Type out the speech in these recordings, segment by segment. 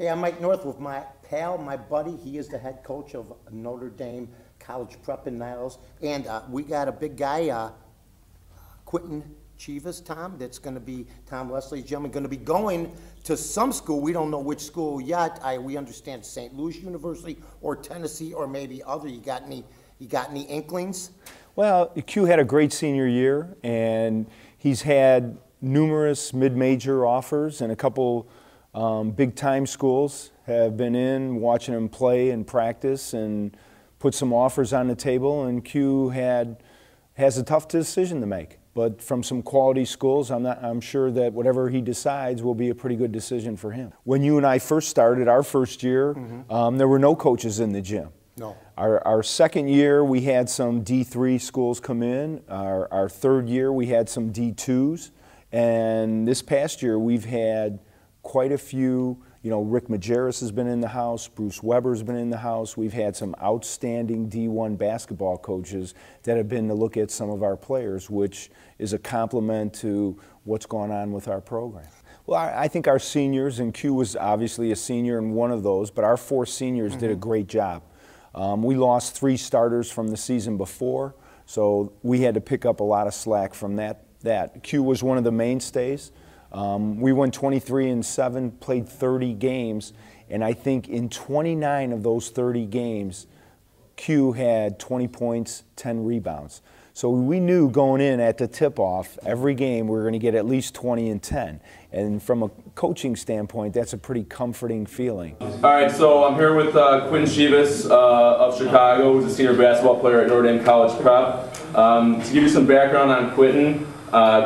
Hey, I'm Mike North with my pal, my buddy. He is the head coach of Notre Dame College Prep in Niles. And we got a big guy, Quinton Chievous, Tom, that's going to be, Tom Leslie's gentleman, going to be going to some school. We don't know which school yet. We understand St. Louis University or Tennessee or maybe other. You got any inklings? Well, Q had a great senior year, and he's had numerous mid-major offers, and a couple big-time schools have been in watching him play and practice and put some offers on the table, and Q has a tough decision to make. But from some quality schools, I'm sure that whatever he decides will be a pretty good decision for him. When you and I first started, our first year, there were no coaches in the gym. No. Our second year, we had some D3 schools come in. Our third year, we had some D2s. And this past year, we've had quite a few. You know, Rick Majerus has been in the house, Bruce Weber's been in the house. We've had some outstanding D1 basketball coaches that have been to look at some of our players, which is a compliment to what's going on with our program. Well, I think our seniors, and Q was obviously a senior in one of those, but our four seniors did a great job. We lost 3 starters from the season before, so we had to pick up a lot of slack from that. Q was one of the mainstays. We won 23-7, played 30 games, and I think in 29 of those 30 games, Q had 20 points, 10 rebounds. So we knew going in at the tip-off, every game we were going to get at least 20 and 10. And from a coaching standpoint, that's a pretty comforting feeling. All right, so I'm here with Quinton Chievous of Chicago, who's a senior basketball player at Notre Dame College Prep. To give you some background on Quinton,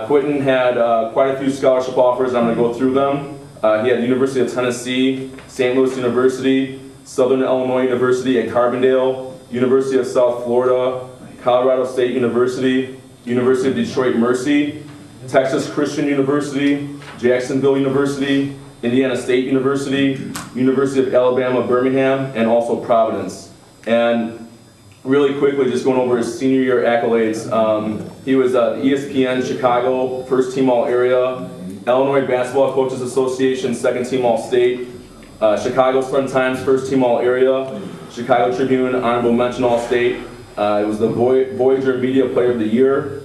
Quinton had quite a few scholarship offers. I'm going to go through them. He had the University of Tennessee, St. Louis University, Southern Illinois University at Carbondale, University of South Florida, Colorado State University, University of Detroit Mercy, Texas Christian University, Jacksonville University, Indiana State University, University of Alabama Birmingham, and also Providence. And really quickly, just going over his senior year accolades, he was ESPN Chicago First Team All-Area, Illinois Basketball Coaches Association Second Team All-State, Chicago Sun-Times First Team All-Area, Chicago Tribune Honorable Mention All-State. It was the Voyager Media Player of the Year.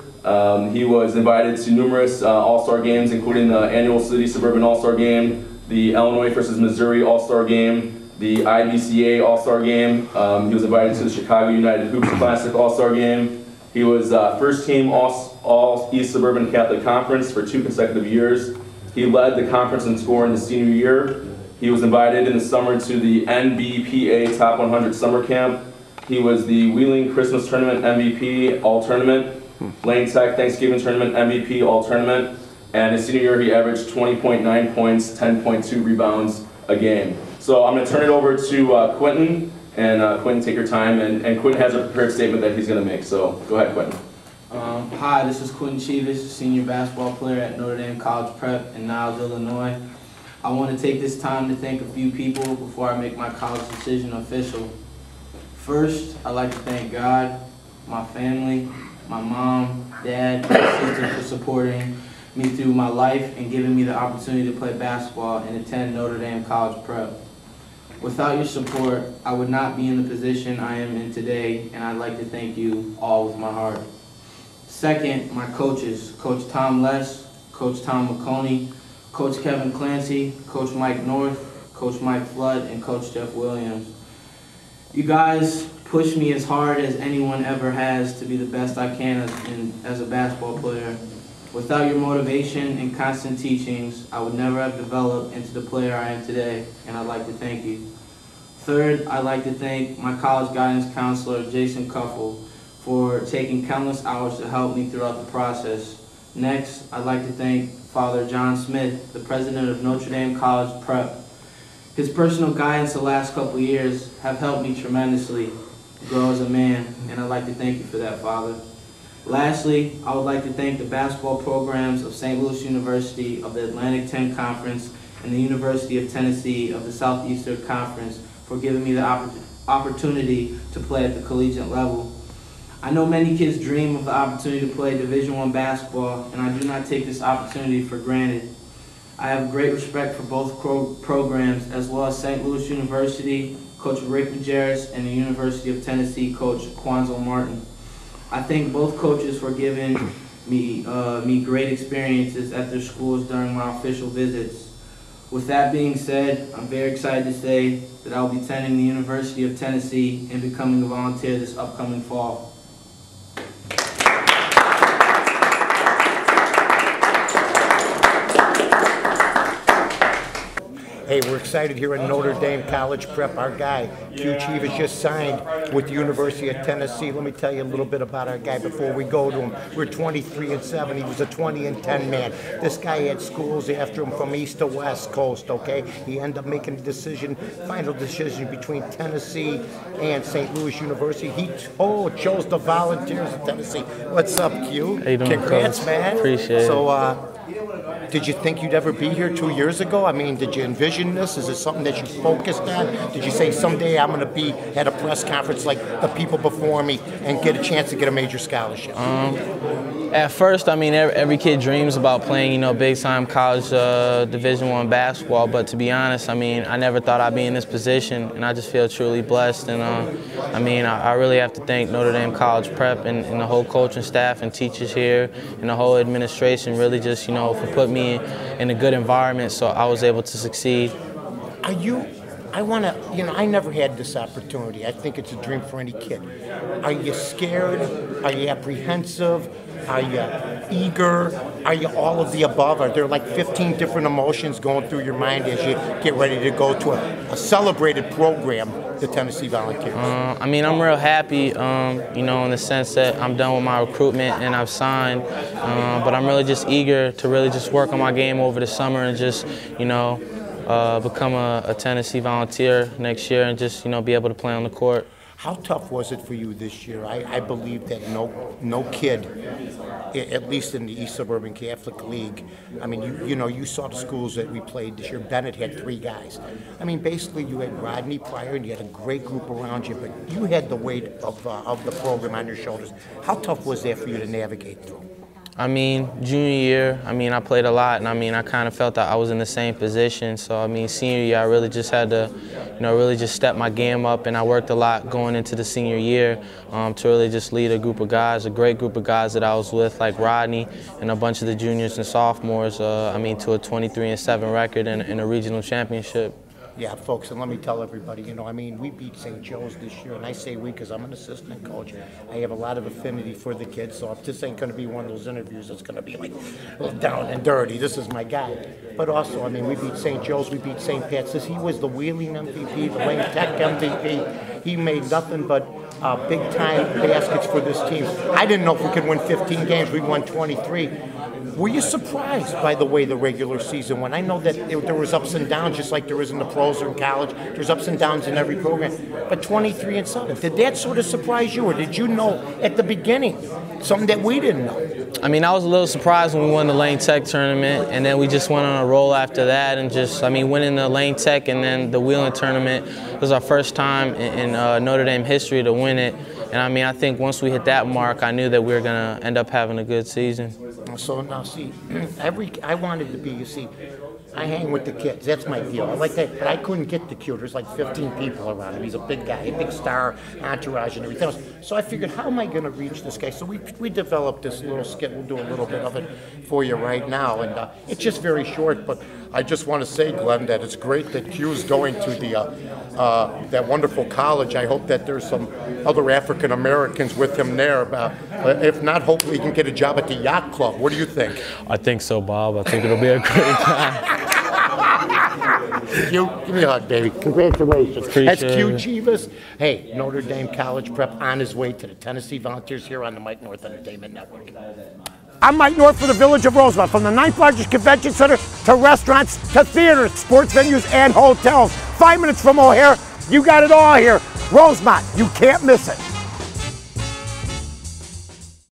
He was invited to numerous All-Star games, including the annual City Suburban All-Star Game, the Illinois versus Missouri All-Star Game, the IBCA All-Star Game. He was invited to the Chicago United Hoops Classic All-Star Game. He was first team All East Suburban Catholic Conference for 2 consecutive years. He led the conference in scoring the senior year. He was invited in the summer to the NBPA Top 100 Summer Camp. He was the Wheeling Christmas Tournament MVP All-Tournament, Lane Tech Thanksgiving Tournament MVP All-Tournament, and his senior year he averaged 20.9 points, 10.2 rebounds a game. So I'm going to turn it over to Quinton, and Quinton, take your time, and Quinton has a prepared statement that he's going to make, so go ahead, Quinton. Hi, this is Quinton Chievous, senior basketball player at Notre Dame College Prep in Niles, Illinois. I want to take this time to thank a few people before I make my college decision official. First, I'd like to thank God, my family, my mom, dad, and sister for supporting me through my life and giving me the opportunity to play basketball and attend Notre Dame College Prep. Without your support, I would not be in the position I am in today, and I'd like to thank you all with my heart. Second, my coaches, Coach Tom Les, Coach Tom McConey, Coach Kevin Clancy, Coach Mike North, Coach Mike Flood, and Coach Jeff Williams. You guys push me as hard as anyone ever has to be the best I can as a basketball player. Without your motivation and constant teachings, I would never have developed into the player I am today, and I'd like to thank you. Third, I'd like to thank my college guidance counselor, Jason Cuffle, for taking countless hours to help me throughout the process. Next, I'd like to thank Father John Smith, the president of Notre Dame College Prep. His personal guidance the last couple of years have helped me tremendously grow as a man, and I'd like to thank you for that, Father. Lastly, I would like to thank the basketball programs of St. Louis University of the Atlantic 10 Conference and the University of Tennessee of the Southeastern Conference for giving me the opportunity to play at the collegiate level. I know many kids dream of the opportunity to play Division I basketball, and I do not take this opportunity for granted. I have great respect for both programs, as well as St. Louis University, Coach Rick Majerus, and the University of Tennessee, Coach Quinton Martin. I thank both coaches for giving me great experiences at their schools during my official visits. With that being said, I'm very excited to say that I will be attending the University of Tennessee and becoming a volunteer this upcoming fall. Hey, we're excited here at Notre Dame College Prep. Our guy, Quinton Chievous, just signed with the University of Tennessee. Let me tell you a little bit about our guy before we go to him. We're 23-7. He was a 20-10 man. This guy had schools after him from east to west coast, okay? He ended up making a decision, final decision between Tennessee and St. Louis University. He chose the Volunteers of Tennessee. What's up, Q? How you doing, Congrats, Coach? man. Appreciate it. So, did you think you'd ever be here 2 years ago? I mean, did you envision this? Is it something that you focused on? Did you say someday I'm going to be at a press conference like the people before me and get a chance to get a major scholarship? At first, I mean, every kid dreams about playing, big-time college Division I basketball. But to be honest, I mean, I never thought I'd be in this position, and I just feel truly blessed. And I mean, I really have to thank Notre Dame College Prep and the whole coaching staff and teachers here and the whole administration really just, for putting me in a good environment so I was able to succeed. I never had this opportunity. I think it's a dream for any kid. Are you scared? Are you apprehensive? Are you eager? Are you all of the above? Are there like 15 different emotions going through your mind as you get ready to go to a celebrated program, the Tennessee Volunteers? I mean, I'm real happy, in the sense that I'm done with my recruitment and I've signed, but I'm really just eager to really just work on my game over the summer and just, become a Tennessee Volunteer next year and just, be able to play on the court. How tough was it for you this year? I believe that no kid, at least in the East Suburban Catholic League, I mean, you saw the schools that we played this year. Bennett had 3 guys. I mean, basically you had Rodney prior and you had a great group around you, but you had the weight of the program on your shoulders. How tough was that for you to navigate through? I mean, junior year, I played a lot, and I kind of felt that I was in the same position. So, senior year, I really just had to, really just step my game up, and I worked a lot going into the senior year to really just lead a group of guys, a great group of guys that I was with, like Rodney and a bunch of the juniors and sophomores, to a 23-7 record and a regional championship. Yeah, folks, and let me tell everybody, we beat St. Joe's this year, and I say we because I'm an assistant coach. I have a lot of affinity for the kids, so if this ain't going to be one of those interviews that's going to be like down and dirty, this is my guy. But also, we beat St. Joe's, we beat St. Pat's. He was the Wheeling MVP, the Wayne Tech MVP. He made nothing but big-time baskets for this team. I didn't know if we could win 15 games. We won 23. Were you surprised by the way the regular season went? I know that there was ups and downs, just like there is in the pros or in college. There's ups and downs in every program. But 23-7, did that sort of surprise you, or did you know at the beginning something that we didn't know? I was a little surprised when we won the Lane Tech tournament, and then we just went on a roll after that, and just, winning the Lane Tech and then the Wheeling tournament was our first time in Notre Dame history to win it. And I think once we hit that mark, I knew that we were going to end up having a good season. So now, see, I wanted to be, you see, I hang with the kids. That's my deal. I like that, but I couldn't get the Q. There's like 15 people around him. He's a big guy, a big star, entourage, and everything else. So I figured, how am I going to reach this guy? So we developed this little skit. We'll do a little bit of it for you right now, and it's just very short. But I just want to say, Glenn, that it's great that Q's going to the that wonderful college. I hope that there's some other African Americans with him there. If not, hopefully he can get a job at the yacht club. What do you think? I think so, Bob. I think it'll be a great time. Q, give me a hug, baby. Congratulations. Appreciate That's Q it. Chievous. Hey, Notre Dame College Prep on his way to the Tennessee Volunteers here on the Mike North Entertainment Network. I'm Mike North for the Village of Rosemont. From the 9th largest convention center to restaurants to theaters, sports venues, and hotels. 5 minutes from O'Hare, you got it all here. Rosemont, you can't miss it.